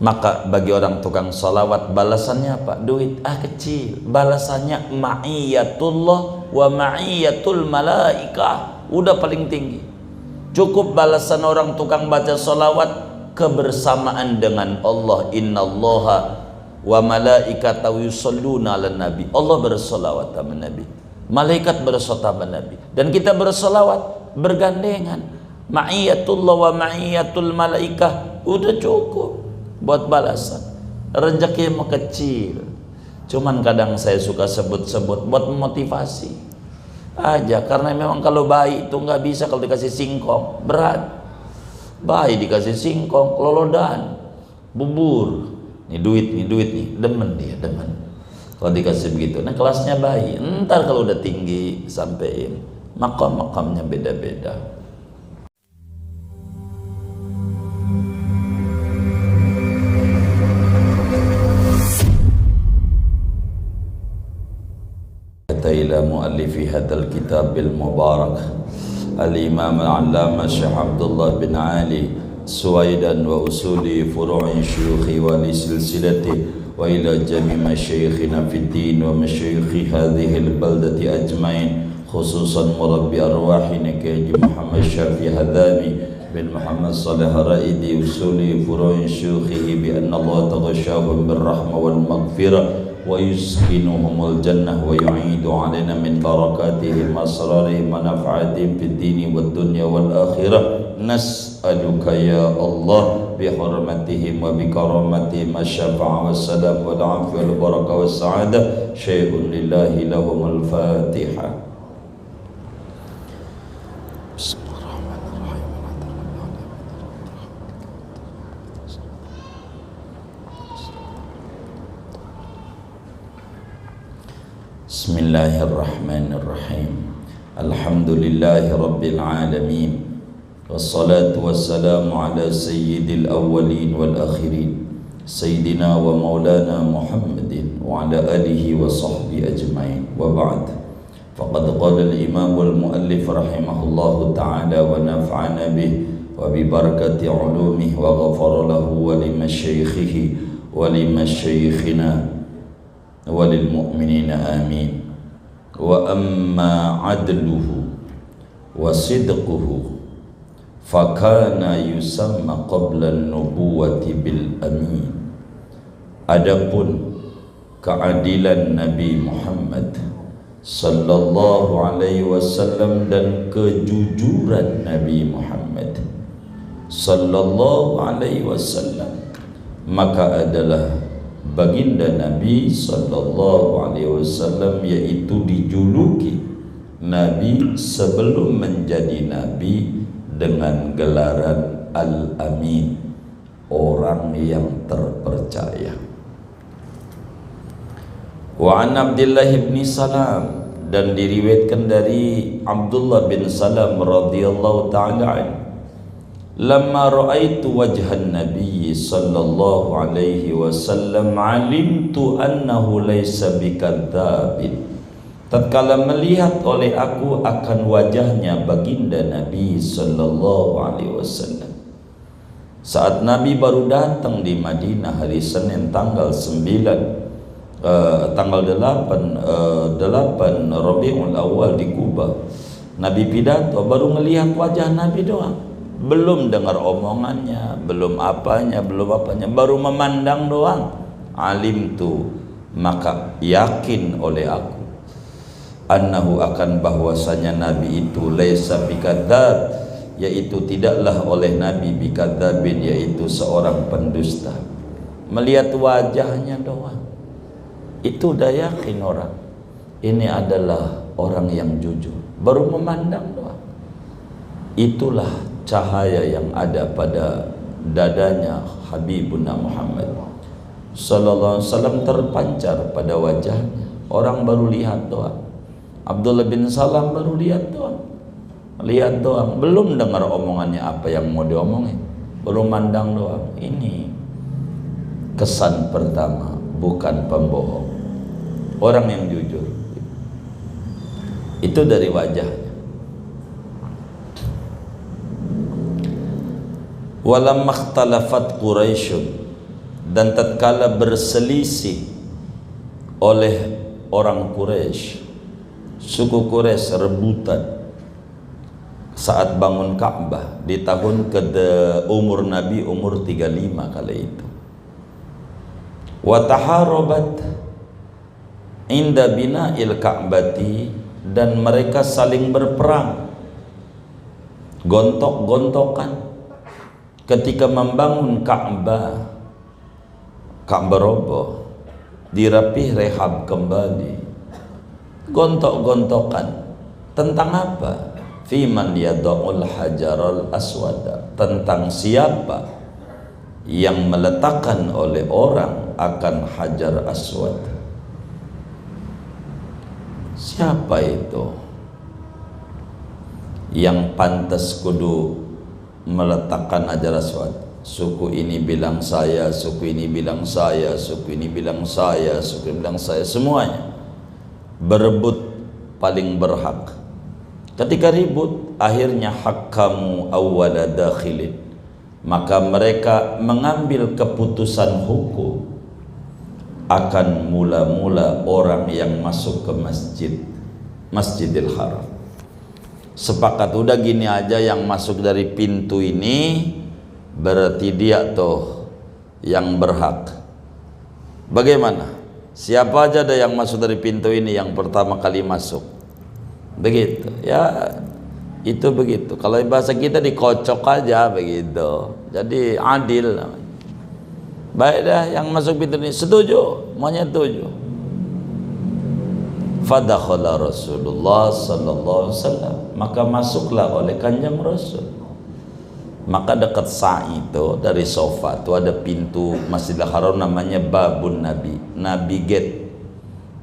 Maka bagi orang tukang salawat balasannya apa? Duit kecil. Balasannya ma'iyatullah wa ma'iyatul malaikah. Udah paling tinggi. Cukup balasan orang tukang baca salawat kebersamaan dengan Allah. Innallaha wa malaikatahu yusholluna 'alan nabi. Allah bersalawat sama Nabi. Malaikat bersalawat sama Nabi. Dan kita bersalawat bergandengan. Ma'iyatullah wa ma'iyatul malaikah. Udah cukup buat balasan. Rezeki mah kecil, cuman kadang saya suka sebut-sebut buat motivasi aja, karena memang kalau bayi itu nggak bisa kalau dikasih singkong, berat. Bayi dikasih singkong, lolodan, bubur, nih duit nih, demen dia, demen kalau dikasih begitu. Nah kelasnya bayi, ntar kalau udah tinggi sampein makam-makamnya beda-beda. إلى مؤلف هذا الكتاب المبارك الإمام العلامة الشيخ عبد الله بن علي سويدا وأصول فروع شيوخ ولسلسلته وإلى جميع مشايخنا في الدين ومشايخ هذه البلدة أجمعين خصوصا مربي أرواحنا كيجي محمد شافي هذامي بن محمد صالح رائدي أصول فروع شيوخه بأن الله تغشاهم بالرحمة والمغفرة ويسكنهم الجنة ويعيد علينا من بركاتهم أسرارهم ونفعاتهم في الدين والدنيا والآخرة. نسألك يا الله بحرمتهم وبكرامتهم الشفاعة والسلام والعافية والبركة والسعادة. شيء لله لهم الفاتحة. Bismillahirrahmanirrahim. Alhamdulillahi rabbil alamin. Wassalatu wassalamu ala sayyidil awwalin wal akhirin sayyidina wa maulana Muhammadin wa ala alihi wa sahbihi ajma'in. Wa ba'd. Faqad qala al-imam wal muallif rahimahullahu ta'ala wa nafa'ana bih wa bi barakati ulumihi wa ghafara lahu wa limasyaikhihi wa limasyaikhina walilmu'minina amin. Wa amma adluhu wa sidquhu fakana yusamma qabla an-nubuwati bil amin. Adapun keadilan Nabi Muhammad sallallahu alaihi wasallam dan kejujuran Nabi Muhammad sallallahu alaihi wasallam, maka adalah baginda Nabi sallallahu alaihi wasallam, yaitu dijuluki Nabi sebelum menjadi Nabi dengan gelaran Al-Amin, orang yang terpercaya. Wa an Abdullah bin Salam, dan diriwayatkan dari Abdullah bin Salam radhiyallahu ta'ala anhu, lamma ra'aitu wajhan Nabi sallallahu alaihi wasallam alimtu annahu laysa bikadzabin. Tatkala melihat oleh aku akan wajahnya baginda Nabi sallallahu alaihi wasallam, saat Nabi baru datang di Madinah hari Senin tanggal 8 Rabiul Awal di Kuba, Nabi pidato, baru melihat wajah Nabi doang, belum dengar omongannya, belum apanya, baru memandang doang. Alim tu, maka yakin oleh aku, annahu akan bahwasanya Nabi itu laisa bikadzab, yaitu tidaklah oleh Nabi bikadzabin, yaitu seorang pendusta. Melihat wajahnya doang, itu udah yakin orang ini adalah orang yang jujur. Baru memandang doang, itulah cahaya yang ada pada dadanya Habibuna Muhammad sallallahu alaihi wasallam terpancar pada wajahnya. Orang baru lihat doang. Abdullah bin Salam baru lihat doang, belum dengar omongannya apa yang mau diomongin, baru mandang doang. Ini kesan pertama, bukan pembohong, orang yang jujur. Itu dari wajahnya. Walamma ikhtalafat Quraisyun, dan tatkala berselisih oleh orang Quraisy, suku Quraisy rebutan saat bangun Ka'bah di tahun umur Nabi umur 35 kali itu. Wa taharabat inda bina'il Ka'bati, dan mereka saling berperang, gontok-gontokan ketika membangun Ka'bah. Ka'bah roboh, dirapih rehab kembali, gontok-gontokan tentang apa? Fiman yada'ul hajaral aswada, tentang siapa yang meletakkan oleh orang akan hajar aswad. Siapa itu yang pantas kudu meletakkan hajar aswad? Suku ini bilang saya, suku ini bilang saya, suku ini bilang saya, suku ini bilang saya, semuanya berebut paling berhak. Ketika ribut, akhirnya hakamu awwala dakhilin, maka mereka mengambil keputusan hukum akan mula-mula orang yang masuk ke Masjidil Haram. Sepakat, udah gini aja, yang masuk dari pintu ini berarti dia tuh yang berhak. Bagaimana? Siapa aja ada yang masuk dari pintu ini yang pertama kali masuk? Begitu ya, itu begitu. Kalau bahasa kita dikocok aja begitu, jadi adil. Baik dah, yang masuk pintu ini setuju, maunya setuju. Fadakhala Rasulullah sallallahu alaihi wasallam, maka masuklah oleh Kanjeng Rasul. Maka dekat sa'i itu dari sofa itu ada pintu Masjidil Haram namanya Babun Nabi, Nabi Gate.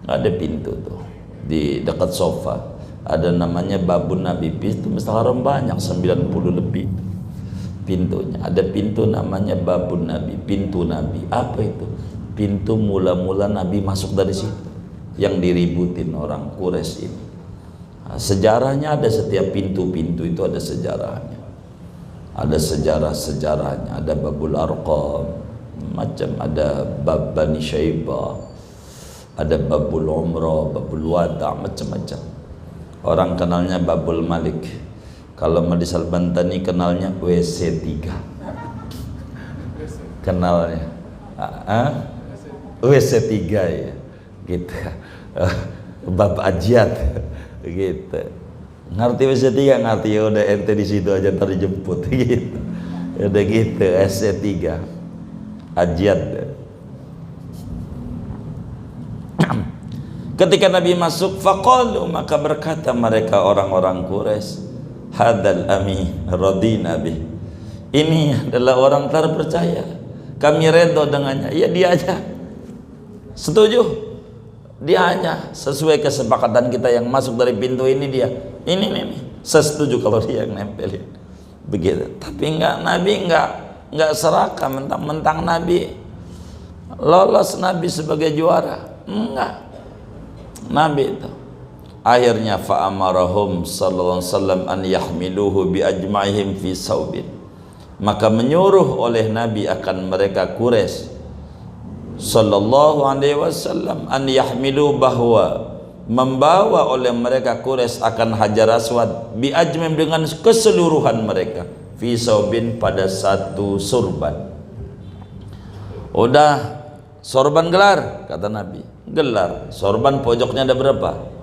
Ada pintu tuh di dekat sofa, ada namanya Babun Nabi. Pintu Masjidil Haram banyak, 90 lebih pintunya. Ada pintu namanya Babun Nabi, pintu Nabi. Apa itu? Pintu mula-mula Nabi masuk dari situ, yang diributin orang Quraisy ini. Nah, sejarahnya ada, setiap pintu-pintu itu ada sejarahnya, ada sejarah-sejarahnya. Ada Babul Arqam, macam ada Bab Bani Syaibah, ada Babul Umrah, Babul Wada', macam-macam. Orang kenalnya Babul Malik, kalau Madis Al-Bantani kenalnya WC 3 kenalnya WC 3 ya gitu. Bab Ajiat gitu. Ngerti WC 3? Ngerti, ya udah ente di situ aja ntar dijemput gitu. Udah gitu, WC 3 Ajiat. Ketika Nabi masuk, faqalu, maka berkata mereka orang-orang Quraisy, hadzal ami radina bih, ini adalah orang terpercaya, kami redha dengannya. Ya dia aja setuju, dia hanya sesuai kesepakatan kita yang masuk dari pintu ini, dia ini saya setuju kalau dia yang nempelin begitu. Tapi enggak, Nabi enggak serakah mentang-mentang Nabi lolos, Nabi sebagai juara, enggak. Nabi itu akhirnya fa'amarahum sallallahu alaihi wasallam an yahmiluhu bi ajma'ihim fi saubin, maka menyuruh oleh Nabi akan mereka Quraisy sallallahu alaihi wasallam an yahmilu, bahwa membawa oleh mereka Quraisy akan Hajar Aswad bi ajma'im, dengan keseluruhan mereka, fi saubin, pada satu surban. Udah sorban gelar, kata Nabi, gelar sorban pojoknya ada berapa?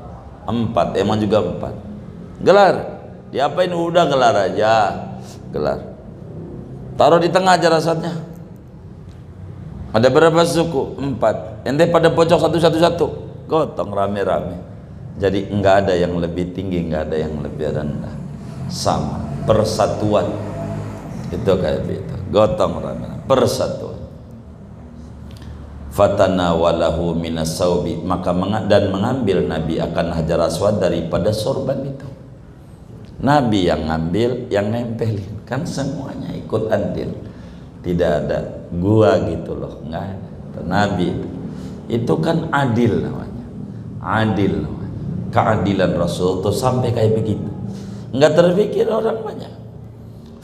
4, emang juga 4 gelar. Diapain? Udah gelar aja, gelar. Taruh di tengah aja rasanya. Ada berapa suku? 4. Ente pada pojok satu-satu, gotong rame-rame. Jadi enggak ada yang lebih tinggi, enggak ada yang lebih rendah, sama, persatuan. Itu kayak gitu, gotong rame-rame, persatuan. Fatana walahu minas saubi, maka dan mengambil Nabi akan Hajar Aswad daripada sorban itu. Nabi yang ngambil, yang nempelin, kan semuanya ikut andil, tidak ada gua gitu loh, enggak ada. Nabi itu kan adil namanya, adil namanya. Keadilan Rasul itu sampai kayak begitu, enggak terpikir orang banyak.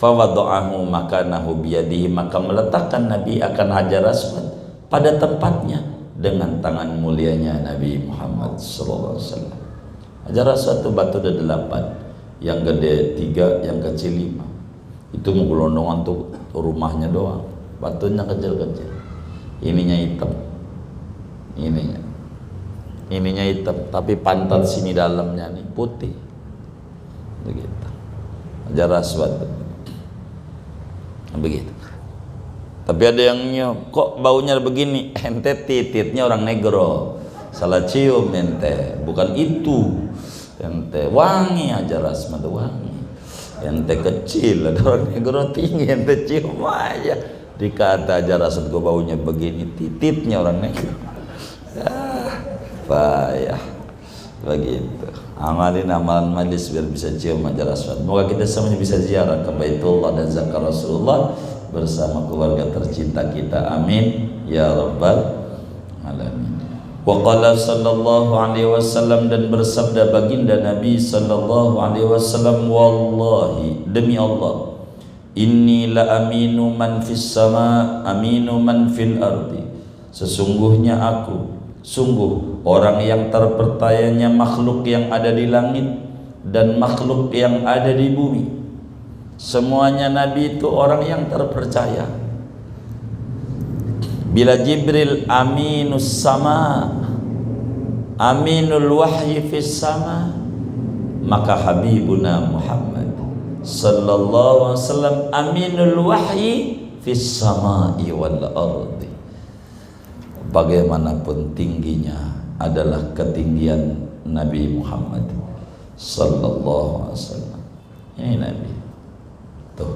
Fawada'ahu makanahu biyadihi, maka meletakkan Nabi akan Hajar Aswad pada tempatnya dengan tangan mulianya Nabi Muhammad sallallahu alaihi wasallam. Hajar Aswad itu batu ada 8, yang gede 3, yang kecil 5. Itu menggelondongan tuh rumahnya doang, batunya kecil-kecil. Ininya hitam, ininya hitam, tapi pantat sini dalamnya nih putih, begitu. Hajar Aswad begitu. Tapi ada yang kok baunya begini, ente tititnya orang negro, salah cium ente, bukan itu, ente wangi Hajar Aswad wangi, ente kecil, ada orang negro tinggi, ente cium aja, dikata Hajar Aswad kok baunya begini, tititnya orang negro. Payah begitu. Amalin amalan majlis biar bisa cium Hajar Aswad. Semoga kita semuanya bisa ziarah ke Baitullah dan zakar Rasulullah bersama keluarga tercinta kita. Amin ya rabbal alamin. Wa qala sallallahu alaihi wasallam, dan bersabda baginda Nabi sallallahu alaihi wasallam, wallahi, demi Allah, inni la aminu man fis sama aminu man fil ardi, sesungguhnya aku sungguh orang yang terpercayanya makhluk yang ada di langit dan makhluk yang ada di bumi. Semuanya Nabi itu orang yang terpercaya. Bila Jibril aminus sama, aminul wahyi fis sama, maka Habibuna Muhammad sallallahu alaihi wasallam aminul wahyi fis samai wal ardi. Bagaimanapun tingginya adalah ketinggian Nabi Muhammad sallallahu alaihi wasallam. Ini Nabi tuh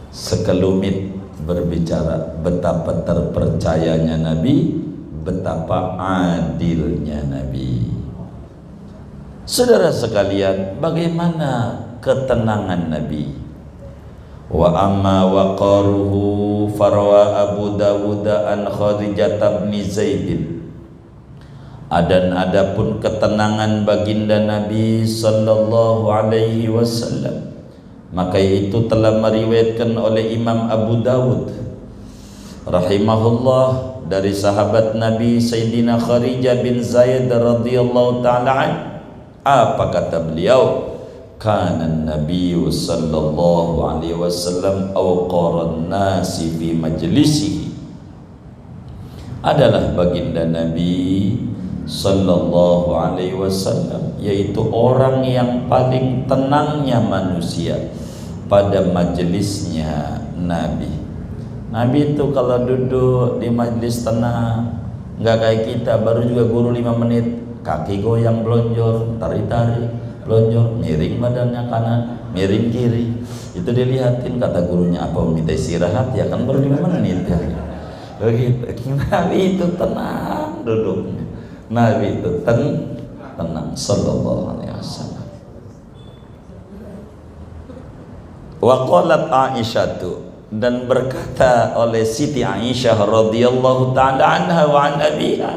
sekelumit berbicara betapa terpercayanya Nabi, betapa adilnya Nabi. Saudara sekalian, bagaimana ketenangan Nabi? Wa amma waqaruhu farwa Abu Dawud an Khadijah bin Zaid. Adapun ketenangan baginda Nabi sallallahu alaihi wasallam, maka itu telah meriwayatkan oleh Imam Abu Dawud rahimahullah dari sahabat Nabi Sayyidina Khadijah bin Zaid radhiyallahu ta'ala an. Apa kata beliau? Kana Nabi sallallahu alaihi wasallam awqaran nasi fi majlisihi. Adalah baginda Nabi sallallahu alaihi wasallam, yaitu orang yang paling tenangnya manusia pada majelisnya Nabi. Nabi itu kalau duduk di majelis tenang, nggak kayak kita baru juga guru 5 menit, kaki goyang blonjor, tarik-tarik lonjor, miring badannya kanan, miring kiri. Itu dilihatin, kata gurunya, apa minta istirahat? Ya kan baru 5 menit ya. Begitu. Nabi itu tenang duduknya. Nabi itu tenang sallallahu alaihi wasallam. Wa qalat Aisyah, dan berkata oleh Siti Aisyah radhiyallahu taala anha wa an abiha,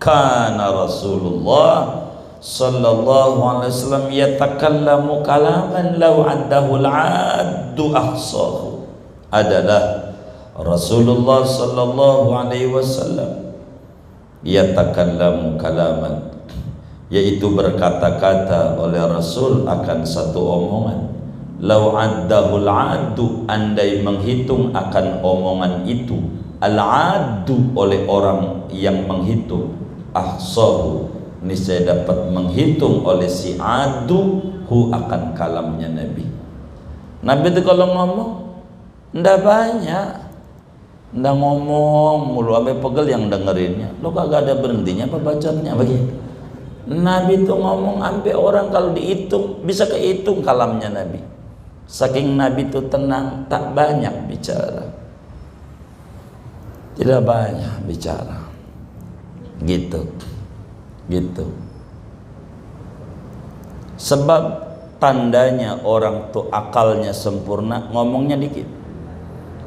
kana Rasulullah sallallahu alaihi wasallam yatakallamu kalaman law addahu al-addu ahsahu. Adalah Rasulullah sallallahu alaihi wasallam yatakallamu kalaman, yaitu berkata-kata oleh Rasul akan satu omongan, law addahu al-addu, andai menghitung akan omongan itu, al-addu oleh orang yang menghitung, ahsahu, niscaya dapat menghitung oleh si adu hu akan kalamnya Nabi. Nabi itu kalau ngomong ndak banyak, ndak ngomong mulu sampai pegel yang dengerinnya. Lo kagak ada berhentinya apa bacotnya begitu. Nabi itu ngomong sampai orang kalau dihitung bisa kehitung kalamnya Nabi. Saking Nabi itu tenang, tak banyak bicara, tidak banyak bicara, gitu. Sebab tandanya orang tuh akalnya sempurna, ngomongnya dikit.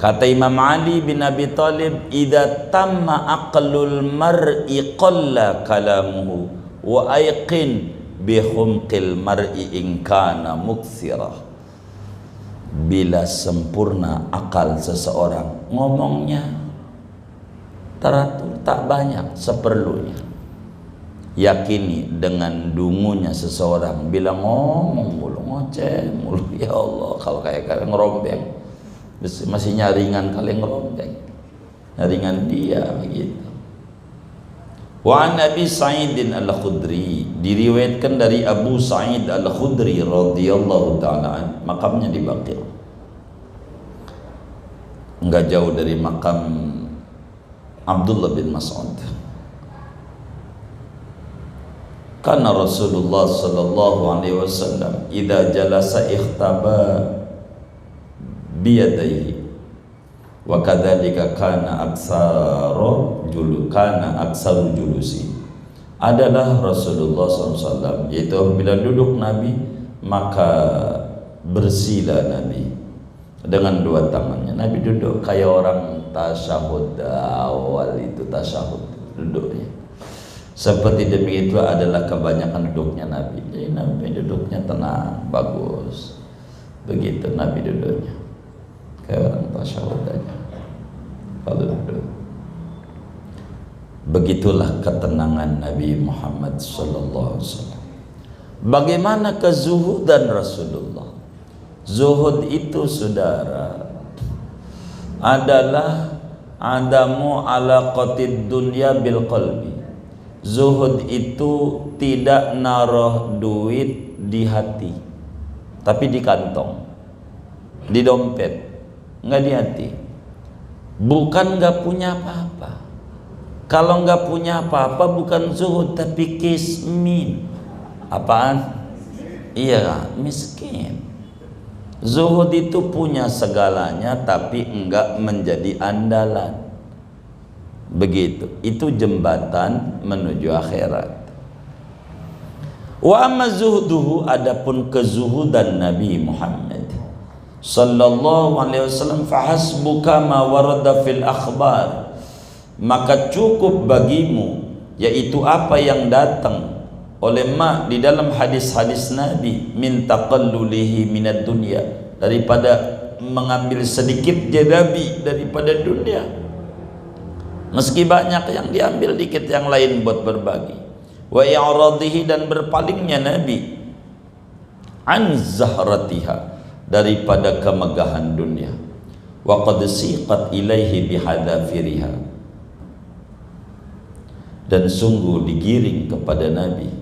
Kata Imam Ali bin Abi Thalib, idza tamma aqlul mar'i qalla kalamuhu wa ayqin bi humqil mar'i in kana muktsira. bila sempurna akal seseorang, ngomongnya teratur, tak banyak, seperlunya. Yakini dengan dungunya seseorang bila ngomong mulu, ngoceh mulu, ya Allah, kalau kayak ngerombeng, masih nyaringan kali ngerombeng, nyaringan dia begitu. Wa an Abi Sa'id Al-Khudri, diriwayatkan dari Abu Sa'id Al-Khudri radhiyallahu taala, makamnya di Baqi', enggak jauh dari makam Abdullah bin Mas'ud. Karena Rasulullah sallallahu alaihi wasallam idza jalasa ikhtaba biyadaihi wa kadzalika kana aksaru julusi. Adalah Rasulullah SAW, yaitu bila duduk Nabi maka bersila Nabi dengan dua tangannya. Nabi duduk kayak orang tasyahud awal, itu tasyahud duduknya. Seperti demikian adalah kebanyakan duduknya Nabi. Jadi Nabi duduknya tenang, bagus. Begitu Nabi duduknya, kayak orang tasyahud aja kalau duduk. Begitulah ketenangan Nabi Muhammad sallallahu alaihi wasallam. Bagaimana kezuhudan Rasulullah? Zuhud itu, saudara, adalah adamu alaqatid dunya bil qalbi. Zuhud itu tidak naruh duit di hati, tapi di kantong, di dompet, nggak di hati. Bukan nggak punya apa-apa. Kalau nggak punya apa-apa bukan zuhud, tapi kismin. Apaan? Iya, miskin. Zuhud itu punya segalanya tapi enggak menjadi andalan. Begitu. Itu jembatan menuju akhirat. Wa amma zuhduhu, adapun kezuhudan Nabi Muhammad sallallahu alaihi wasallam, fahasbuka ma warada fil akhbar, maka cukup bagimu, yaitu apa yang datang oleh di dalam hadis-hadis Nabi, min taqallulihi minad dunya, daripada mengambil sedikit jadabi daripada dunia. Meski banyak yang diambil, dikit yang lain buat berbagi. Wa i'radihi, dan berpalingnya Nabi an zahratiha, daripada kemegahan dunia. Wa qad siqat ilaihi bihadafiriha, dan sungguh digiring kepada Nabi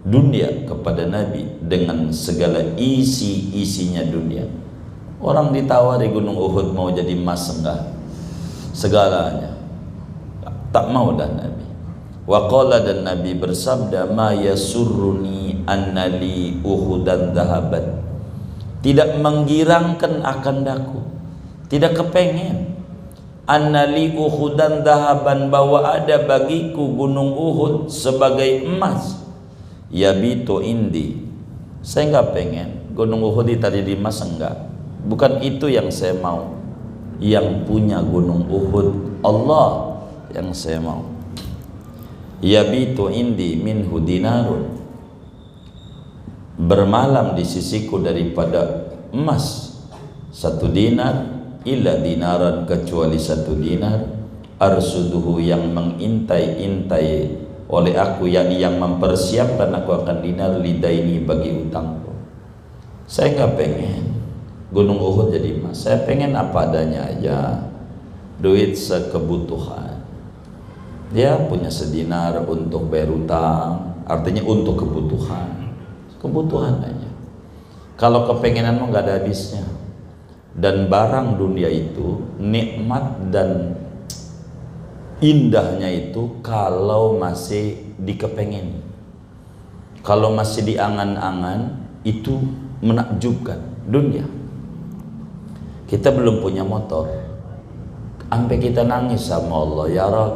dunia, kepada Nabi dengan segala isi-isinya dunia. Orang ditawari Gunung Uhud mau jadi emas enggak, segalanya tak mau dah Nabi. Wa qala, dan Nabi bersabda, ma yasurruni annali uhudan dhahaban, tidak menggirangkan akan daku, tidak kepengen, annali uhudan dhahaban, bahwa ada bagiku gunung Uhud sebagai emas. Yabitu indi, saya enggak pengen gunung Uhud tadi di emas, enggak, bukan itu yang saya mau. Yang punya gunung Uhud Allah yang saya mau. Yabitu indi minhu dinarun, bermalam di sisiku daripada emas 1 dinar, illa dinaran, kecuali 1 dinar, arsuduhu, yang mengintai-intai oleh aku, yakni yang mempersiapkan aku akan dinar, lidaini, bagi utangku. Saya nggak pengen gunung Uhud jadi emas, saya pengen apa adanya aja, duit sekebutuhan. Dia punya sedinar untuk bayar utang, artinya untuk kebutuhan aja. Kalau kepengenan mah nggak ada habisnya. Dan barang dunia itu nikmat dan indahnya itu kalau masih dikepengen, kalau masih diangan-angan, itu menakjubkan dunia. Kita belum punya motor, sampai kita nangis sama Allah, ya Rabb,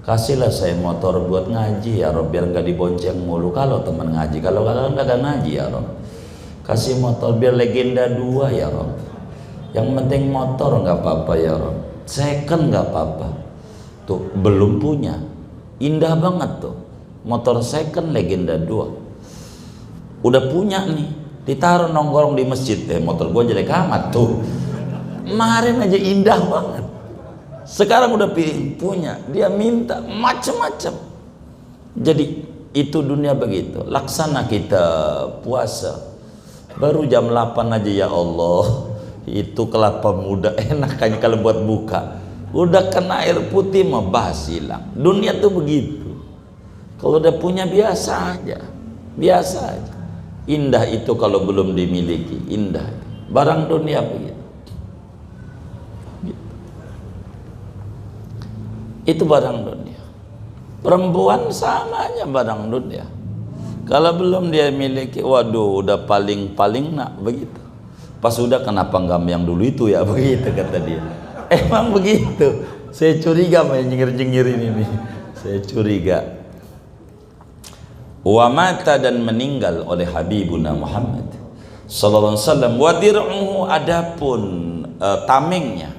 kasihlah saya motor buat ngaji ya Rabb, biar nggak dibonceng mulu kalau teman ngaji, kalau nggak ngaji ya Rabb, kasih motor biar legenda 2 ya Rabb, yang penting motor nggak apa-apa ya Rabb, second nggak apa-apa. Tuh belum punya, indah banget tuh motor second legenda 2. Udah punya nih, ditaruh nongkrong di masjid. Motor gua jelek amat tuh. Kemarin aja indah banget. Sekarang udah punya, dia minta macam-macam. Jadi itu dunia begitu. Laksana kita puasa baru jam 8 aja, ya Allah, itu kelapa muda enak kan kalau buat buka. Udah kena air putih mah bahas hilang. Dunia tuh begitu. Kalau udah punya biasa aja. Biasa aja. Indah itu kalau belum dimiliki, indah. Barang dunia begitu. Itu barang dunia. Perempuan sama aja barang dunia. Kalau belum dia miliki, waduh, udah paling nak begitu. Pas udah, kenapa enggak yang dulu itu ya, begitu kata dia. Emang begitu. Saya curiga main nyengir-nyengir ini nih. Saya curiga. Wa mata, dan meninggal oleh Habibuna Muhammad sallallahu alaihi wasallam. Wa dir'uhu, adapun tamengnya,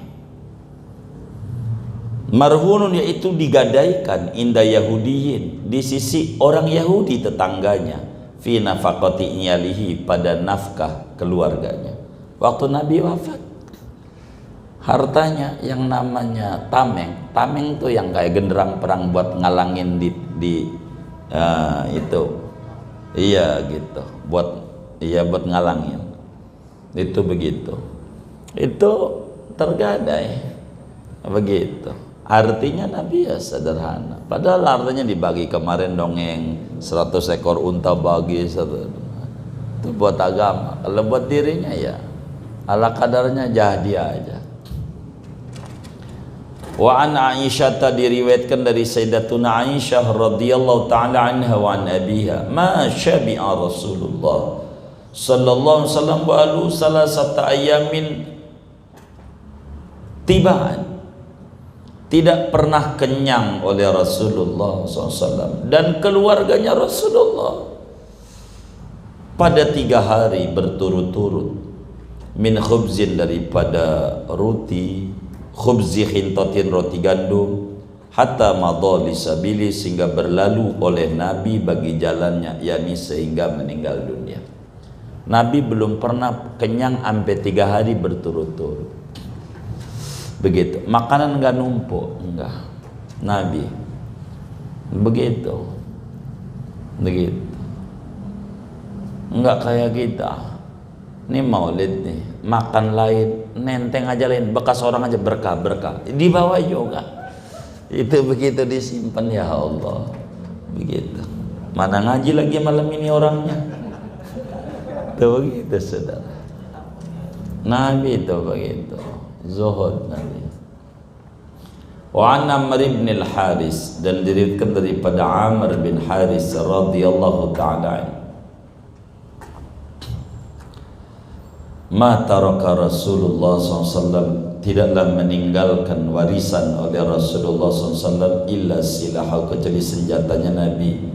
marhunun, yaitu digadaikan, inda Yahudiyin, di sisi orang Yahudi tetangganya, fi nafaqati iyalihi, pada nafkah keluarganya. Waktu Nabi wafat, hartanya yang namanya tameng tuh yang kayak genderang perang buat ngalangin itu, iya gitu, buat ngalangin, itu begitu, itu tergadai begitu. Artinya Nabi ya sederhana, padahal artinya dibagi kemarin dongeng 100 ekor unta bagi itu buat agama. Kalau buat dirinya ya ala kadarnya, jadi aja. Wa an Aisyah, diriwayatkan dari Sayyidatuna Aisyah radhiyallahu taala anha wa an abiha, ma syabi'a Rasulullah sallallahu alaihi wasallam balu salasata ayamin tibaan, tidak pernah kenyang oleh Rasulullah SAW dan keluarganya Rasulullah pada 3 hari berturut-turut, min khubzin, daripada roti, khubzi khintatin, roti gandum, hatta madali sabili, sehingga berlalu oleh Nabi bagi jalannya, yakni sehingga meninggal dunia. Nabi belum pernah kenyang sampai 3 hari berturut-turut. Begitu, makanan enggak numpuk, enggak. Nabi begitu, enggak kayak kita. Ini maulid nih, makan lain, nenteng aja lain, bekas orang aja berkah dibawa juga. Itu begitu disimpan, ya Allah. Begitu. Mana ngaji lagi malam ini orangnya? Itu begitu, saudara. Nabi itu begitu. Zuhud Nabi. Wa an Amr bin al-Haris, dan diriwayatkan daripada Amr bin Haris radhiyallahu ta'ala anhu, ma taraka Rasulullah SAW, tidaklah meninggalkan warisan oleh Rasulullah SAW, illa silahu, kecuali senjatanya Nabi,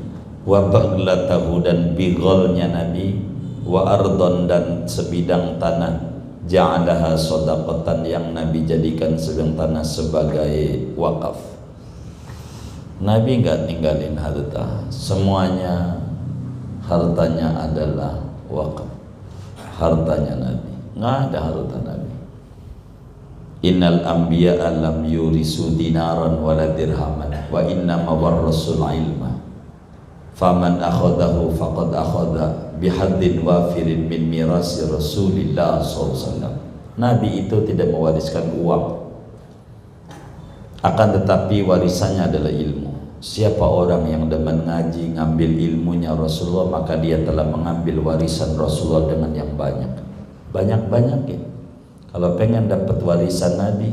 wa baghlatahu, dan bighalnya Nabi, wa ardon, dan sebidang tanah, ja'alaha shadaqatan, yang Nabi jadikan sebidang tanah sebagai wakaf. Nabi enggak ninggalin harta, semuanya hartanya adalah wakaf. Hartanya Nabi, nggak ada harta Nabi. Innal anbiya'a lam yurisu dinaran wala dirhaman, wa innama warrasul ilma, faman akhadahu faqad akhadha bihaddin wafirin min mirasi Rasulillah SAW. Nabi itu tidak mewariskan uang, akan tetapi warisannya adalah ilmu. Siapa orang yang demen ngaji, ngambil ilmunya Rasulullah, maka dia telah mengambil warisan Rasulullah dengan yang banyak. Banyak-banyakin. Kalau pengen dapat warisan Nabi,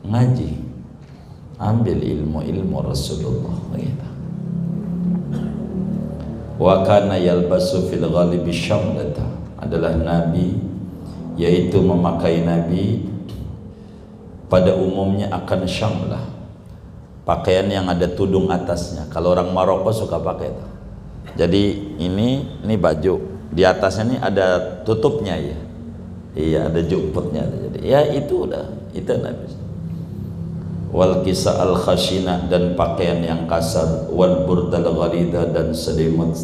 ngaji, ambil ilmu Rasulullah. Begitu. Wa kana yalbasu fil ghalibi syamlata, adalah Nabi, yaitu memakai Nabi pada umumnya akan syamlah, pakaian yang ada tudung atasnya. Kalau orang Maroko suka pakai itu. Jadi ini baju, di atasnya ini ada tutupnya ya. Iya, ada juputnya. Jadi ya itu udah, itu Nabi. Wal kisa al khashina, dan pakaian yang kasar, wal burdal gharida, dan selimut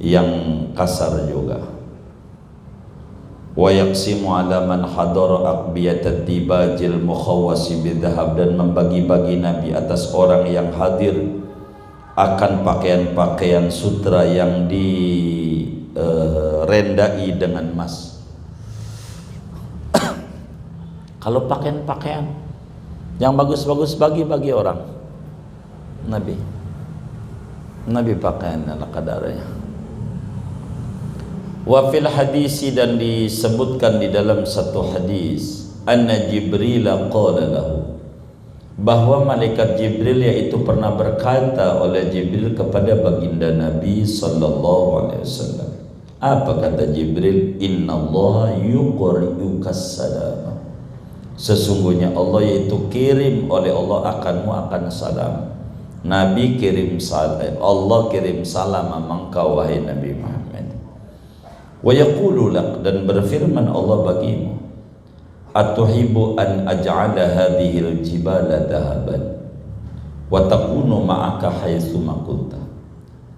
yang kasar juga. wa yaqsimu ala man hadara aqbiyatat dibajil mukhawwasi bidhahab, dan membagi-bagi Nabi atas orang yang hadir akan pakaian-pakaian sutra yang direndai dengan emas. Kalau pakaian-pakaian yang bagus-bagus bagi-bagi orang, Nabi pakaian ala kadarnya. Wa fil hadisi, dan disebutkan di dalam satu hadis, anna Jibril qala lahu, bahwa malaikat Jibril yaitu pernah berkata oleh Jibril kepada baginda Nabi sallallahu alaihi wasallam. Apa kata Jibril? Innallaha yuqri'uka salam. Sesungguhnya Allah yaitu kirim oleh Allah akanmu akan salam. Nabi kirim salam, Allah kirim salam engkau wahai Nabi Muhammad. Wa yaqulu lak, dan berfirman Allah bagimu, atuhibbu an aj'ala hadhil jibala dhahaban wa takunu ma'aka haitsu ma kunta.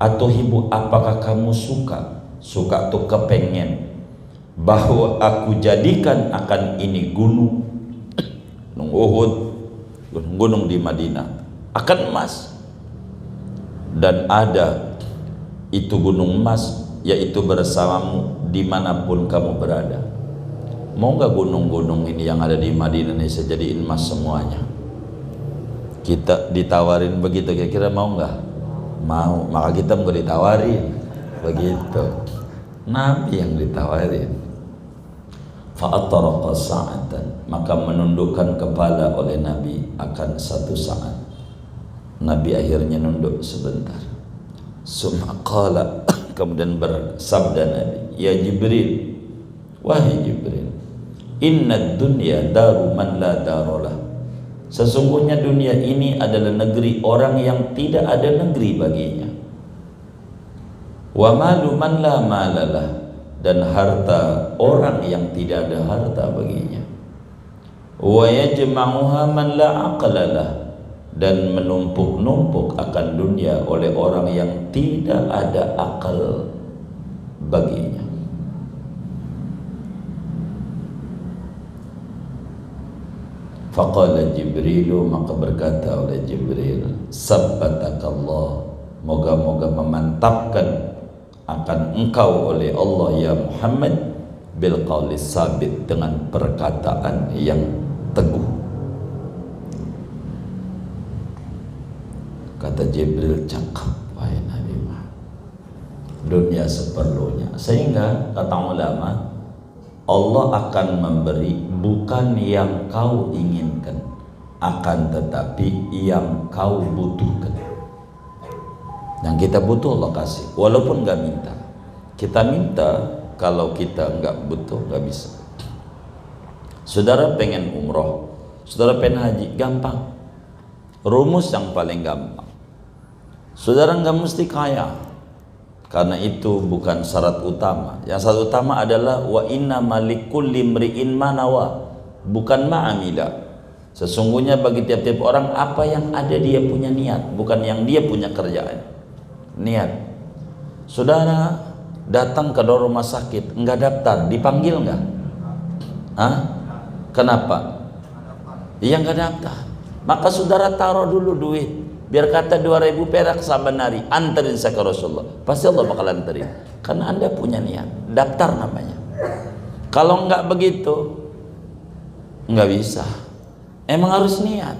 Atuhibbu, apakah kamu suka tuh kepengen bahwa aku jadikan akan ini gunung Uhud, gunung di Madinah akan emas, dan ada itu gunung emas yaitu bersamamu dimanapun kamu berada. Mau nggak gunung-gunung ini yang ada di Madinah ini saya jadiin emas semuanya? Kita ditawarin begitu, kira-kira mau nggak? Mau. Maka kita nggak ditawarin begitu, Nabi yang ditawarin. Fa'attaraqa sa'atan, maka menundukkan kepala oleh Nabi akan satu saat. Nabi akhirnya nunduk sebentar. Summa qala, kemudian bersabda Nabi, ya Jibril, wahai Jibril, inna dunya daru man la darolah. Sesungguhnya dunia ini adalah negeri orang yang tidak ada negeri baginya. Wa malu man la malalah, dan harta orang yang tidak ada harta baginya. Wa yajma'uha man la aqlalah, dan menumpuk-numpuk akan dunia oleh orang yang tidak ada akal baginya. Faqala Jibrilu, maka berkata oleh Jibril, sabbatakallah, moga-moga memantapkan akan engkau oleh Allah ya Muhammad, bil qawli sabit, dengan perkataan yang teguh. Kata Jibril, cakap wahai Nabi Muhammad, dunia seperlunya. Sehingga kata ulama, Allah akan memberi bukan yang kau inginkan, akan tetapi yang kau butuhkan. Yang kita butuh Allah kasih, walaupun gak minta. Kita minta, kalau kita gak butuh gak bisa. Saudara pengen umroh, saudara pengen haji, gampang. Rumus yang paling gampang. Saudara nggak mesti kaya, karena itu bukan syarat utama. Yang syarat utama adalah wa inna malikul limri'in manawa, bukan ma'amila. Sesungguhnya bagi tiap-tiap orang apa yang ada dia punya niat, bukan yang dia punya kerjaan. Niat. Saudara datang ke rumah sakit, nggak daftar, dipanggil nggak? Hah? Kenapa? Iya nggak daftar. Maka saudara taruh dulu duit, biar kata 2.000 perak saban hari, anterin saya ke Rasulullah, pasti Allah bakal anterin, karena anda punya niat. Daftar namanya. Kalau nggak begitu nggak bisa. Emang harus niat,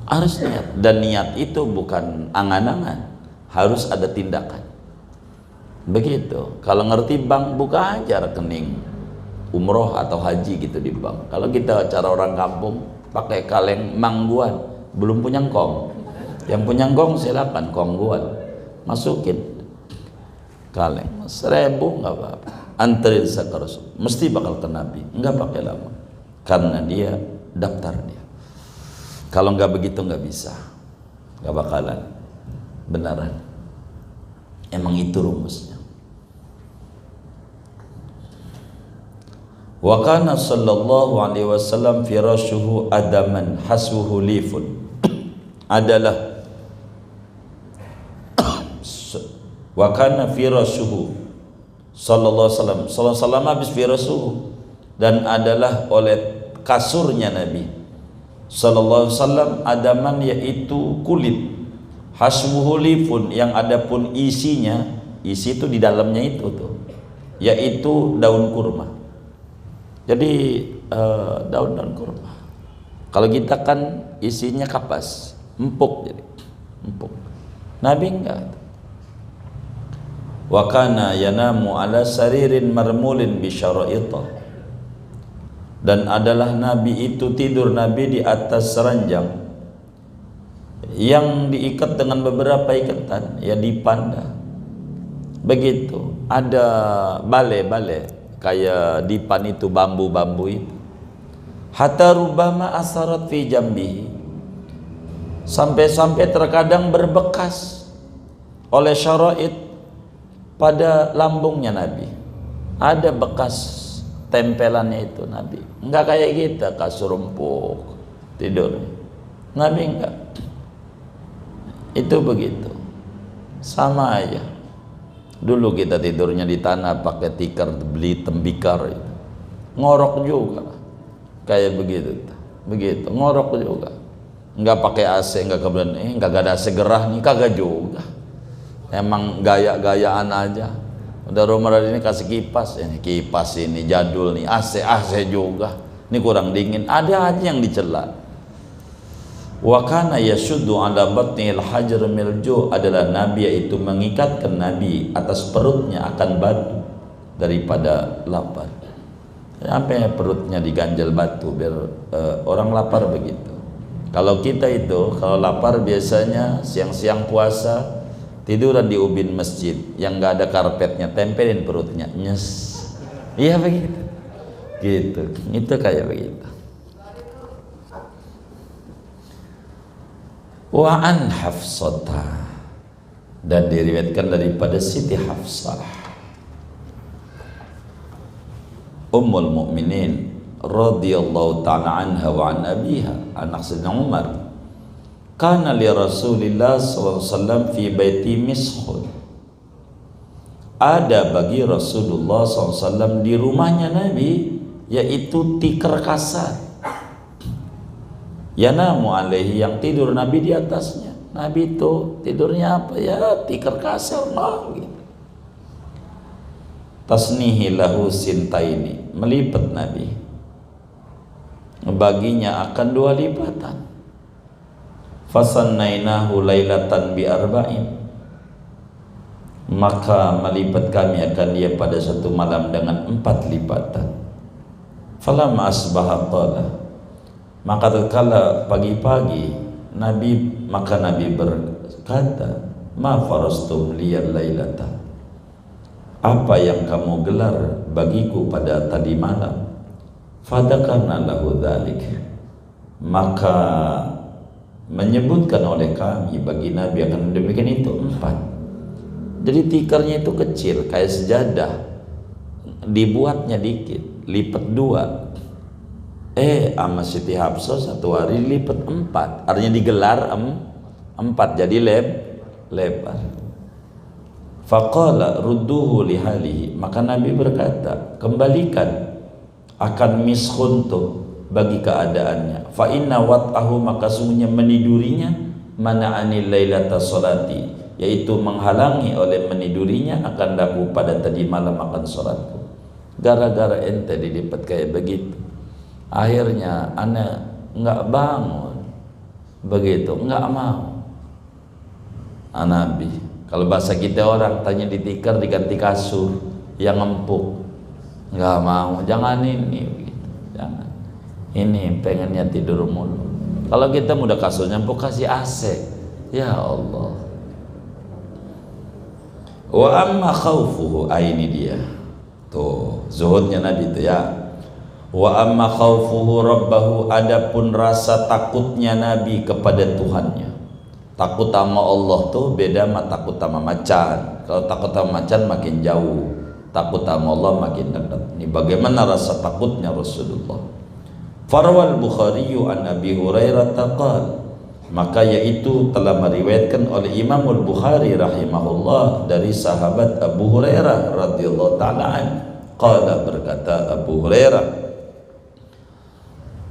harus niat, dan niat itu bukan angan-angan, harus ada tindakan. Begitu. Kalau ngerti bank, buka aja rekening umroh atau haji gitu di bank. Kalau kita cara orang kampung pakai kaleng mangguan, belum punya ngkong. Yang punya ngkong silakan kongguan, masukin kaleng 1.000 nggak apa-apa, anterin saya ke Rasul, mesti bakal ke Nabi, nggak pakai lama, karena dia daftar dia. Kalau nggak begitu nggak bisa, nggak bakalan beneran. Emang itu rumusnya. Wa kana sallallahu alaihi wasallam firashuhu adaman hasbuhu lifun, adalah wa kana firashuhu, sallallahu alaihi wasallam habis firasuhu, dan adalah oleh kasurnya Nabi sallallahu alaihi wasallam adaman, yaitu kulit, hasbuhu lifun, yang adapun isinya, isi itu di dalamnya itu tuh, yaitu daun kurma. Jadi daun kurma. Kalau kita kan isinya kapas, empuk, jadi empuk. Nabi enggak. Wa kana yanamu ala saririn marmulin bi syara'itah, dan adalah Nabi itu tidur Nabi di atas ranjang yang diikat dengan beberapa ikatan, ya dipanda. Begitu, ada bale-bale kayak dipan itu, bambu-bambu itu. Hatta rubama asarat fi jambihi, sampai-sampai terkadang berbekas oleh syara'it pada lambungnya Nabi. Ada bekas tempelannya itu Nabi. Enggak kayak kita kasur empuk tidur. Nabi enggak. Itu begitu. Sama aja. Dulu kita tidurnya di tanah pakai tikar, beli tembikar itu. Ngorok juga. Kayak begitu. Begitu, ngorok juga. Enggak pakai AC, enggak kemudian enggak ada AC gerah nih, kagak juga. Emang gaya-gayaan aja. Udah rumah ini kasih kipas, ini kipas ini jadul nih, AC juga. Ini kurang dingin, ada aja yang dicela. Wa kana yashuddu ala batnil hajar milju, adalah Nabi yaitu mengikatkan Nabi atas perutnya akan batu daripada lapar. Sampai perutnya diganjal batu biar orang lapar begitu. Kalau kita itu kalau lapar biasanya siang-siang puasa tiduran di ubin masjid yang nggak ada karpetnya, tempelin perutnya, nyes. Iya begitu. Gitu. Itu kayak begitu. Wa an Hafsata, dan diriwayatkan daripada Siti Hafsah Ummul Mukminin radhiyallahu ta'ala anha wa an abiha, anak Sayyidina Umar, kana li Rasulillah sallallahu alaihi wasallam fi baiti mishkhun, ada bagi Rasulullah SAW di rumahnya Nabi yaitu tikar kasar, yanamu alaihi, yang tidur Nabi di atasnya. Nabi itu tidurnya apa ya, tikar kasar nah, gitu. Tasnihi lahu sintaini, melipat Nabi baginya akan 2 lipatan. Fasannainahu lailatan bi arba'in, maka melipat kami akan dia pada satu malam dengan 4 lipatan. Falamma asbaha qala, maka tatkala pagi-pagi maka Nabi berkata, ma farastum liyal lailata, apa yang kamu gelar bagiku pada tadi malam. Fadakarna lahu dzalik, maka menyebutkan oleh kami bagi Nabi akan demikian itu 4. Jadi tikarnya itu kecil kayak sejadah, dibuatnya dikit, lipat 2. Sama Siti Hafsah satu hari lipat 4, artinya digelar 4 jadi lebar. Faqala rudduhu lihalihi, maka Nabi berkata, kembalikan akan miskhun tuh bagi keadaannya. Fa inna wat'ahu, maka sungguhnya menidurinya, mana'anil lailata salati, yaitu menghalangi oleh menidurinya akan daku pada tadi malam akan salatku. Gara-gara ente dilipat kayak begitu, akhirnya anak enggak bangun begitu, enggak mau. Nabi, kalau bahasa kita orang tanya ditikar diganti kasur yang empuk, enggak mau. Jangan ini begitu, jangan. Ini pengennya tidur mulu. Kalau kita mudah kasurnya empuk, kasih AC. Ya Allah. Wa amma khaufuhu, ini dia. Tuh, zuhudnya Nabi itu ya. Wa amma khaufuhu rabbahu, adapun rasa takutnya Nabi kepada Tuhannya. Takut sama Allah tuh beda sama takut sama macan. Kalau takut sama macan makin jauh, takut sama Allah makin dekat. Ini bagaimana rasa takutnya Rasulullah. Farwal Bukhari an Abi Hurairah taqal, Maka yaitu telah meriwayatkan oleh Imam Al-Bukhari rahimahullah dari sahabat Abu Hurairah radhiyallahu ta'ala anhu. Qala, berkata Abu Hurairah,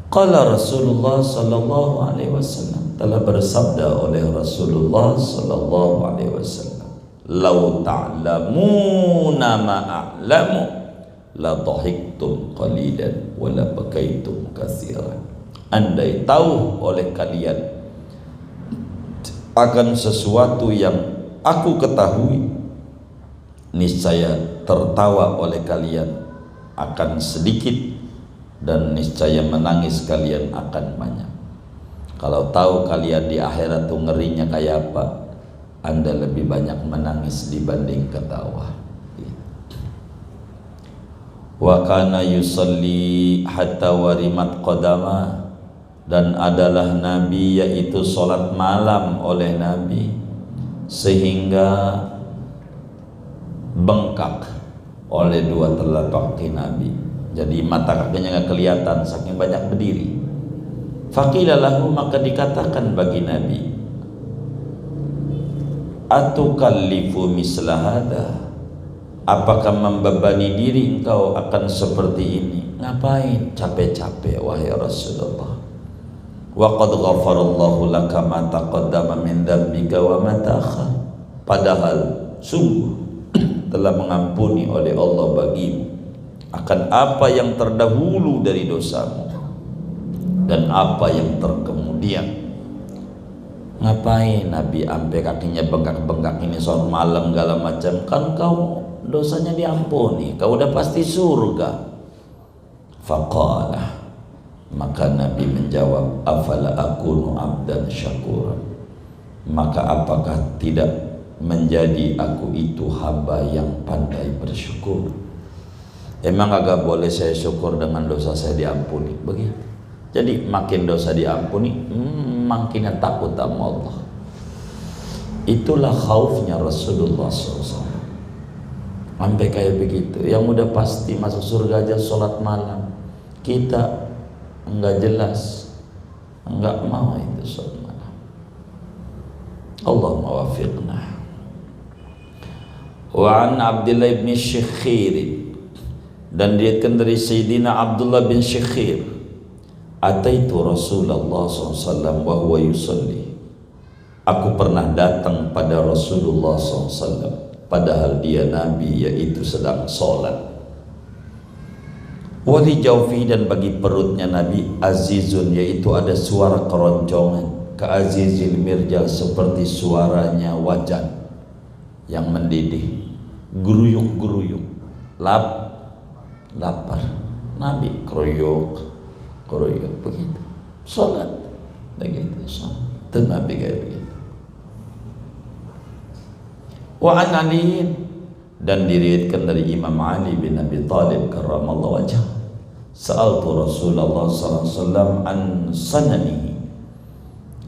qala Rasulullah sallallahu alaihi wasallam, telah bersabda oleh Rasulullah sallallahu alaihi wasallam, "Lau ta'lamuna ma a'lamu la dhahiktum qalilan wa la bakaitum katsiran." Andai tahu oleh kalian akan sesuatu yang aku ketahui, niscaya tertawa oleh kalian akan sedikit, dan niscaya menangis kalian akan banyak. Kalau tahu kalian di akhirat tuh ngerinya kayak apa, Anda lebih banyak menangis dibanding ketawa. Wa kana yusalli hatta warimat qadama, dan adalah Nabi yaitu sholat malam oleh Nabi sehingga bengkak oleh dua telapak kaki Nabi. Jadi mata kakinya nggak kelihatan saking banyak berdiri. Faqila lahu, maka dikatakan bagi Nabi, atukallifu misla hada, apakah membebani diri engkau akan seperti ini? Ngapain capek-capek wahai Rasulullah? Wa qad ghafarallahu laka ma taqaddama min dzambika wa ma ta'akhkhar, padahal sungguh telah mengampuni oleh Allah bagimu akan apa yang terdahulu dari dosamu dan apa yang terkemudian. Ngapain Nabi ampe kakinya bengkak-bengkak ini soal malam segala macam? Kan kau dosanya diampuni, kau udah pasti surga. Faqala, maka Nabi menjawab, afala akunu abdan syakura, maka apakah tidak menjadi aku itu hamba yang pandai bersyukur? Emang agak boleh saya syukur dengan dosa saya diampuni? Begitu. Jadi makin dosa diampuni, makin takut sama Allah. Itulah khaufnya Rasulullah SAW. Sampai kayak begitu. Yang udah pasti masuk surga aja sholat malam, kita enggak jelas, enggak mau itu sholat malam. Allahumma wafiqna. Wa an Abdullah bin Syikhir, dan diriwayatkan dari Sayyidina Abdullah bin Syikhir, ataitu Rasulullah SAW wa huwa yusalli, aku pernah datang pada Rasulullah SAW padahal dia Nabi yaitu sedang sholat. Wali jaufi, dan bagi perutnya Nabi azizun, yaitu ada suara keroncongan, ka azizil mirjal, seperti suaranya wajan yang mendidih, geruyuk-geruyuk, lapar. Nabi keruyuk begitu, sholat begitu, sholat. Nabi kayak begitu. Wa an Ali, dan diriwayatkan dari Imam Ali bin Abi Thalib karramallahu wajhah, sa'altu Rasulullah sallallahu alaihi wasallam an sananihi,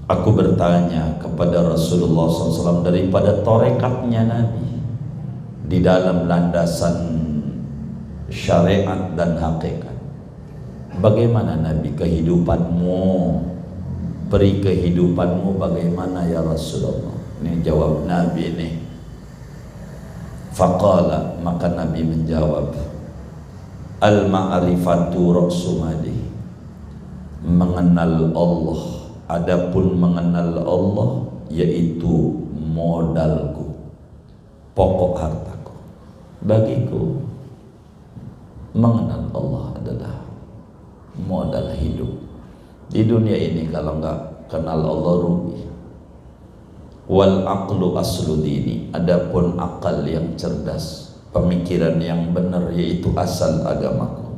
aku bertanya kepada Rasulullah SAW daripada torekatnya Nabi di dalam landasan syariat dan hakikat. Bagaimana Nabi kehidupanmu, peri kehidupanmu bagaimana ya Rasulullah? Ini jawab Nabi ini. Faqala, maka Nabi menjawab, al-ma'rifatu raksumadi, mengenal Allah, adapun mengenal Allah yaitu modalku, pokok hartaku. Bagiku mengenal Allah adalah modal hidup. Di dunia ini kalau enggak kenal Allah rugi. Wal aqlu aslu dini, adapun akal yang cerdas, pemikiran yang benar, yaitu asal agamaku.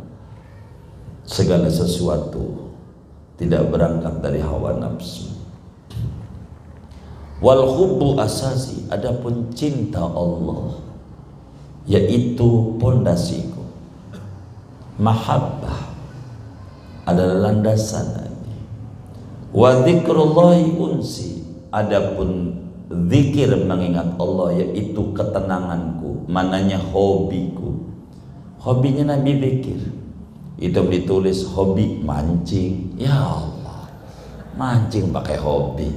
Segala sesuatu tidak berangkat dari hawa nafsu. Wal hubbu asasi, adapun cinta Allah yaitu pondasiku. Mahabbah adalah landasan. Wa dzikrullahi unsi, adapun zikir mengingat Allah yaitu ketenanganku, mananya hobiku. Hobinya Nabi zikir. Itu ditulis hobi mancing. Ya Allah, Mancing pakai hobi.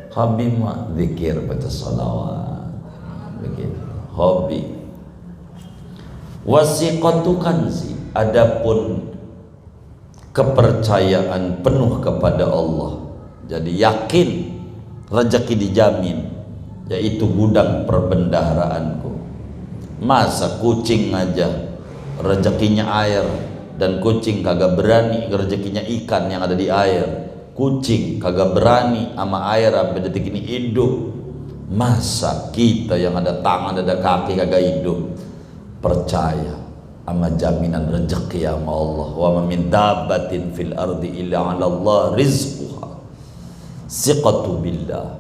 Hobi mah zikir, baca salawat. Begitu. Hobi. Wasiqatu kanzi, adapun kepercayaan penuh kepada Allah. Jadi yakin rezeki dijamin, yaitu gudang perbendaharaanku. Masa kucing aja rezekinya air, dan kucing kagak berani rezekinya ikan yang ada di air. Kucing kagak berani sama air sampai detik ini hidup. Masa kita yang ada tangan ada kaki kagak hidup? Percaya sama jaminan rezeki sama Allah. Wa ma min dabbatin fil ardi illa 'ala Allah rizquha. Siqatu billah.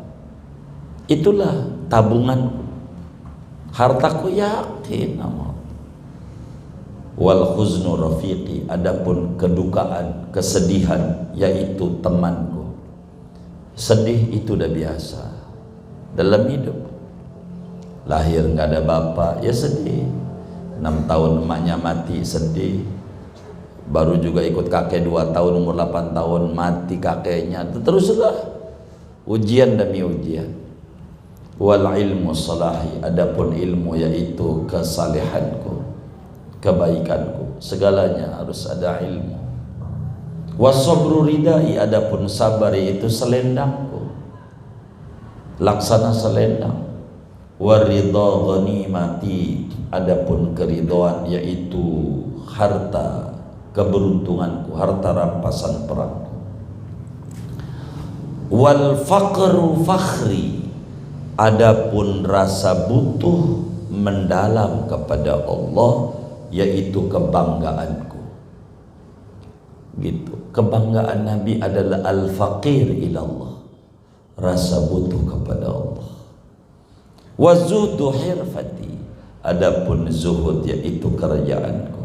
Itulah tabunganku, hartaku yakin sama. Wal huznu rafiqi, adapun kedukaan, kesedihan yaitu temanku. Sedih itu udah biasa dalam hidup. Lahir nggak ada bapak ya sedih, 6 tahun emaknya mati sedih, baru juga ikut kakek 2 tahun, umur 8 tahun mati kakeknya. Teruslah ujian demi ujian. Wal ilmu salahi, adapun ilmu yaitu kesalehanku, kebaikanku, segalanya harus ada ilmu. Wasabru ridai, adapun sabar yaitu selendangku, laksana selendang. Waridha ghanimati, adapun keridhaan yaitu harta keberuntunganku, harta rampasan perangku. Wal faqru fakhri, adapun rasa butuh mendalam kepada Allah yaitu kebanggaanku. Gitu. Kebanggaan Nabi adalah al-faqir ilallah, rasa butuh kepada Allah. Wa zuhdu hirfati, adapun zuhud yaitu kerjaanku.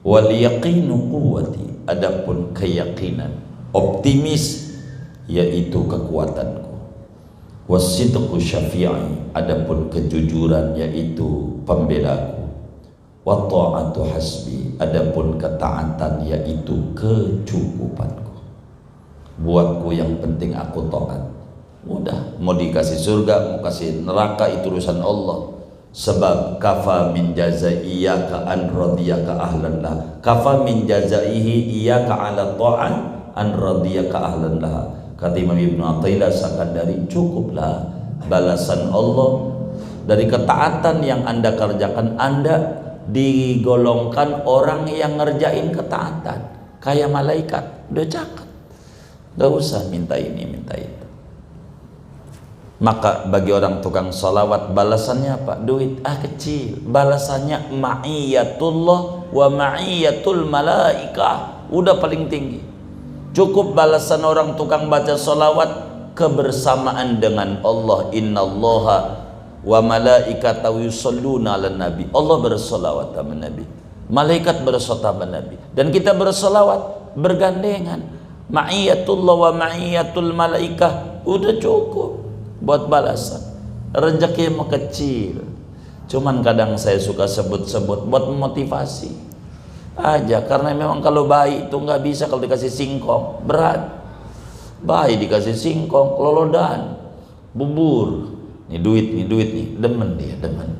Wal yaqinu quwwati, adapun keyakinan, optimis yaitu kekuatanku. Wasidqu syafi'i, adapun kejujuran yaitu pembelaku. Wa ta'atu hasbi, adapun ketaatan yaitu kecukupanku. Buatku yang penting aku taat. Mudah, mau dikasih surga, mau kasih neraka itu urusan Allah. Sebab kafa min jazai iyyaka an radiyaka ahlan lah. Kafa min jazaihi iyyaka ala ta'an an radiyaka ahlan lah. Kata Imam Ibnu Athaillah Sakandari, cukuplah balasan Allah dari ketaatan yang Anda kerjakan. Anda digolongkan orang yang ngerjain ketaatan kayak malaikat, udah cakep, gak usah minta ini minta itu. Maka bagi orang tukang salawat balasannya apa? Duit kecil. Balasannya ma'iyatullah wa ma'iyatul malaikah, udah paling tinggi. Cukup balasan orang tukang baca salawat kebersamaan dengan Allah. Innallaha wa malaikatahu yusholluna 'alan nabi. Allah bersolawat sama Nabi, malaikat bersolawat sama Nabi, dan kita bersolawat bergandengan. Ma'iyatullah wa ma'iyatul malaikah, udah cukup buat balasan. Rezeki mah kecil, cuman kadang saya suka sebut-sebut buat motivasi aja, karena memang kalau bayi itu nggak bisa kalau dikasih singkong, berat. Bayi dikasih singkong, kelolodan, bubur, nih duit nih, demen dia, demen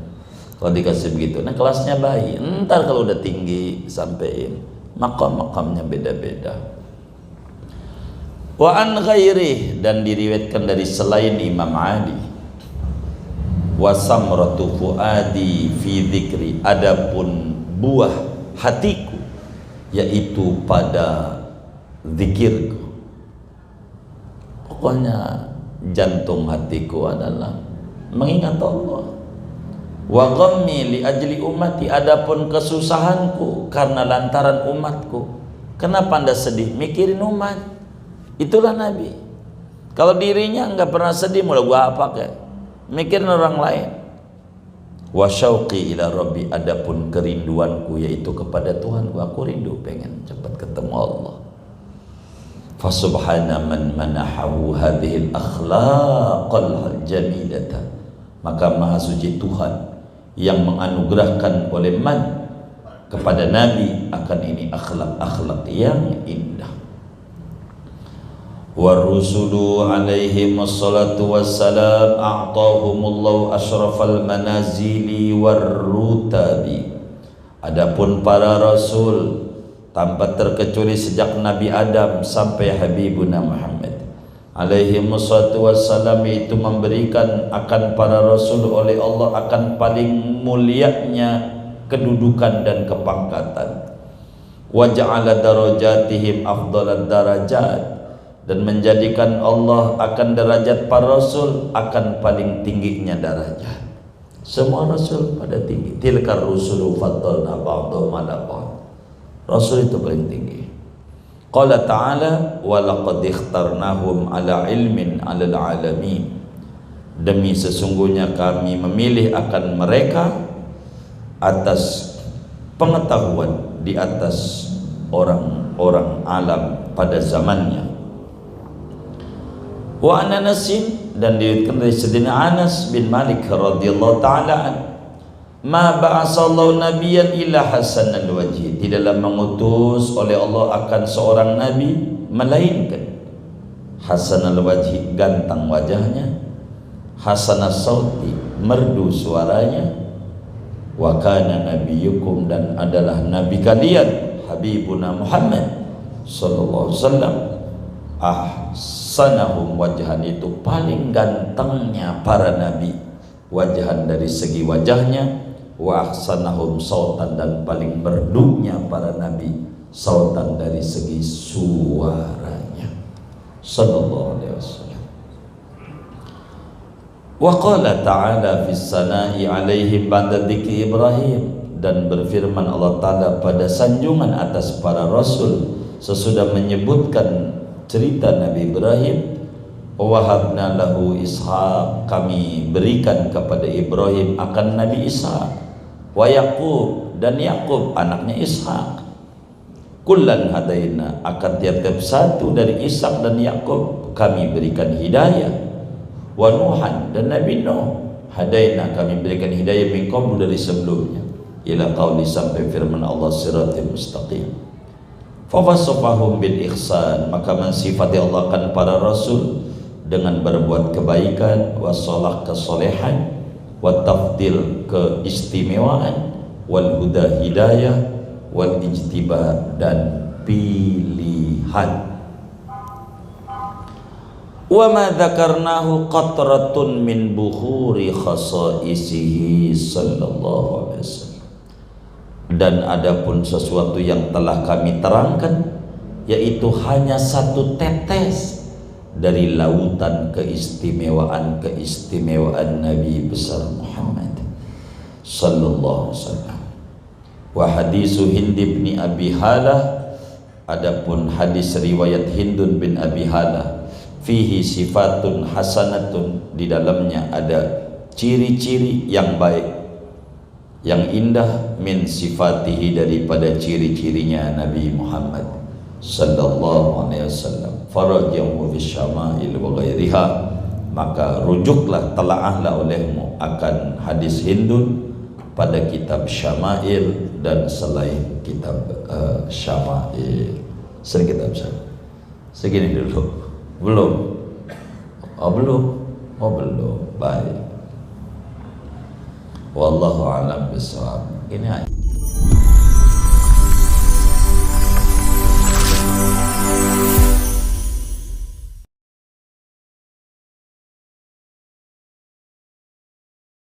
kalau dikasih begitu. Nah kelasnya bayi, ntar kalau udah tinggi sampein makam-makamnya beda-beda. Wa an ghairi, dan diriwayatkan dari selain Imam Ali. Wa samratu fuadi fi dzikri, adapun buah hatiku yaitu pada zikirku. Pokoknya jantung hatiku adalah mengingat Allah. Wa ghammi li ajli ummati, adapun kesusahanku karena lantaran umatku. Kenapa Anda sedih? Mikirin umat. Itulah Nabi. Kalau dirinya nggak pernah sedih, mulai gua apa kayak mikirin orang lain. Wa syauqi ila rabbi, adapun kerinduanku yaitu kepada Tuhanku. Aku rindu pengen cepat ketemu Allah. Fa subhana man manahu hadhil akhlaqal jamilata, maka maha suci Tuhan yang menganugerahkan oleh man kepada Nabi akan ini akhlak-akhlak yang indah. Warusulu alaihi wassalatu wassalam a'tahumullahu asyrafal manazili warrutabi. Adapun para rasul tanpa terkecuali sejak Nabi Adam sampai Habibuna Muhammad alaihi wassalatu wassalam, itu memberikan akan para rasul oleh Allah akan paling mulianya kedudukan dan kepangkatan. Wa ja'ala darajatihim afdalad darajat, dan menjadikan Allah akan derajat para rasul akan paling tingginya derajat. Semua rasul pada tinggi. Tilkar rusulu faddalna ba'dahum 'ala ba'd. Rasul itu paling tinggi. Qala ta'ala wa laqad ikhtarnahum 'ala ilmin 'alal 'alamin. Demi sesungguhnya kami memilih akan mereka atas pengetahuan di atas orang-orang alam pada zamannya. Wa Anasin, dan diriwayatkan dari Sayyidina Anas bin Malik radhiyallahu taala an, ma ba'asallahu nabiyyan illa hasanal wajhi, tidaklah mengutus oleh Allah akan seorang nabi melainkan hasanal wajhi, gantang wajahnya, hasanas sauti, merdu suaranya, wa kana nabiyyukum, dan adalah nabi kalian Habibuna Muhammad sallallahu alaihi wasallam ahsanahum wajhan, itu paling gantengnya para nabi wajhan dari segi wajahnya, wa ahsanahum sautan, dan paling merdunya para nabi sautan dari segi suaranya sallallahu alaihi wasallam. Wa qala ta'ala fis sana'i alaihim ba'da dzikri Ibrahim, dan berfirman Allah Ta'ala pada sanjungan atas para rasul sesudah menyebutkan cerita Nabi Ibrahim, wahabna lahu Ishaq, kami berikan kepada Ibrahim akan Nabi Ishaq, wa Yaqub, dan Yaqub anaknya Ishaq, kullan hadaina, akan tiap-tiap satu dari Ishaq dan Yaqub kami berikan hidayah, wa Nuhan, dan Nabi Nuh hadaina, kami berikan hidayah min qablu, dari sebelumnya, ila qauli, sampai firman Allah siratal mustaqim. Fawasafahum bil ihsan, maka mensifati Allah akan para rasul dengan berbuat kebaikan, wasolah kesolehan, watafdil keistimewaan, wal huda hidayah, wal ijtiba dan pilihan. Wa ma dzakarnahu qatratun min bukhuri khasaisihi sallallahu alaihi wasallam, dan adapun sesuatu yang telah kami terangkan, yaitu hanya satu tetes dari lautan keistimewaan Nabi besar Muhammad sallallahu alaihi wasallam. Wa hadisu Hind bin Abi Halah, adapun hadis riwayat Hindun bin Abi Halah, fihi sifatun hasanatun, di dalamnya ada ciri-ciri yang baik, yang indah, min sifatihi, daripada ciri-cirinya Nabi Muhammad sallallahu alaihi wasallam. Farajahu fi syama'il wa ghairiha, maka rujuklah, telaahlah olehmu akan hadis Hindun pada kitab Syama'il dan selain kitab Syama'il. Sedikit absen. Segini dulu. Belum. Belum. Baik. Wallahu a'lam bishawab. Ini